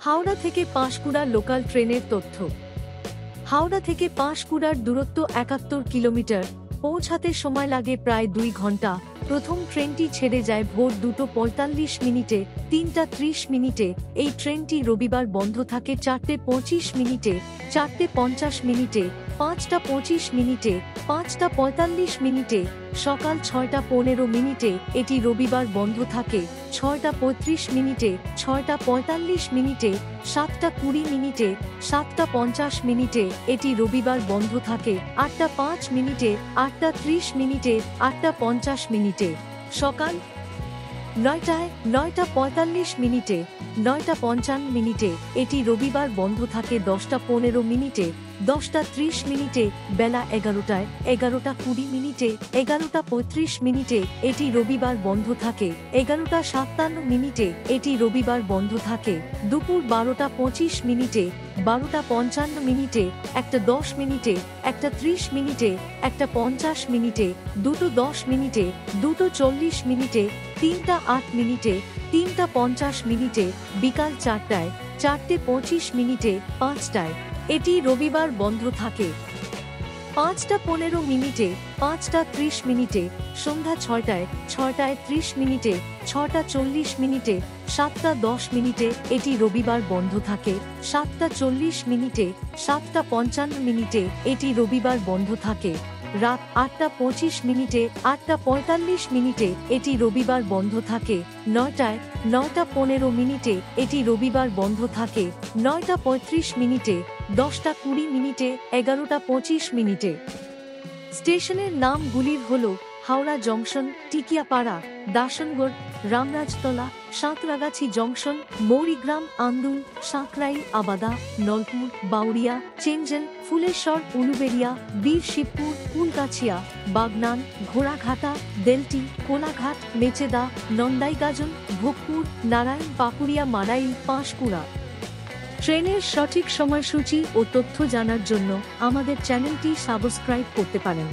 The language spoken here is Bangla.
হাওড়া থেকে পাঁশকুড়া লোকাল ট্রেনের তথ্য। হাওড়া থেকে পাঁশকুড়ার দূরত্ব ৭১ কিলোমিটার, পৌঁছাতে সময় লাগে প্রায় ২ ঘন্টা। প্রথম ট্রেনটি ছেড়ে যায় ভোর ২:৪৫ মিনিটে, ৩:৩০ মিনিটে। এই ট্রেনটি রবিবার বন্ধ থাকে ৪:২৫ মিনিটে, ৪:৫০ মিনিটে, ৫:২৫ মিনিটে, ৫:৪৫ মিনিটে, সকাল ৬:১৫ মিনিটে। এটি রবিবার বন্ধ থাকে ৬:৩৫ মিনিটে, ৬:৪৫ মিনিটে, ৭:২০ মিনিটে, ৭:৫০ মিনিটে। এটি রবিবার বন্ধ থাকে ৮:০৫ মিনিটে, ৮:৩০ মিনিটে, ৮:৫০ মিনিটে। সকাল ৯টায়, ৯:৪৫ মিনিটে, ৯:৫৫ মিনিটে। এটি রবিবার বন্ধ থাকে 10:১৫ মিনিটে, 10:৩০ মিনিটে। বেলা ১১টায়, ১১:২০ মিনিটে, ১১:৩৫ মিনিটে। এটি রবিবার বন্ধ থাকে ১১:৫৭ মিনিটে। এটি রবিবার বন্ধ থাকে দুপুর ১২:২৫ মিনিটে, ১২:৫৫ মিনিটে, ১:১০ মিনিটে, ১:৩০ মিনিটে, ১:৫০ মিনিটে, ২:১০ মিনিটে, ২:৪০ মিনিটে, ৩:০৮ মিনিটে, ৩:৫০ মিনিটে। বিকাল ৪টায়, ৪:২৫ মিনিটে, ৫টায়। এটি রবিবার বন্ধ থাকে ৫:১৫ মিনিটে, ৫:৩০ মিনিটে। সন্ধ্যা ৬টায়, ৬:৩০ মিনিটে, ৬:৪০ মিনিটে, ৭:১০ মিনিটে। এটি রবিবার বন্ধ থাকে ৭:৪০ মিনিটে, ৭:৫৫ মিনিটে। এটি রবিবার বন্ধ থাকে রাত ৮:২৫ মিনিটে, ৮:৪৫ মিনিটে। এটি রবিবার বন্ধ থাকে ৯টায়, ৯:১৫ মিনিটে। এটি রবিবার বন্ধ থাকে ৯:৩৫ মিনিটে, 10:২০ মিনিটে, 11:২৫ মিনিটে। স্টেশনের নামগুলির হল হাওড়া জংশন, টিকিয়াপাড়া, দাসনগড়, রামরাজতলা, সাঁতরাগাছি জংশন, মৌরিগ্রাম, আন্দুল, সাঁকরাইল, আবাদা, নলপুর, বাউরিয়া, চেঞ্জেল, ফুলেশ্বর, উলুবেড়িয়া, বীরশিবপুর, কুলগাছিয়া, বাগনান, ঘোড়াঘাটা, দেলটি, কোলাঘাট, মেচেদা, নন্দাইগাজন, ভোগপুর, নারায়ণ, পাকুড়িয়া, মারাইল, পাঁশকুড়া। ট্রেনের সঠিক সময়সূচি ও তথ্য জানার জন্য আমাদের চ্যানেলটি সাবস্ক্রাইব করতে পারেন।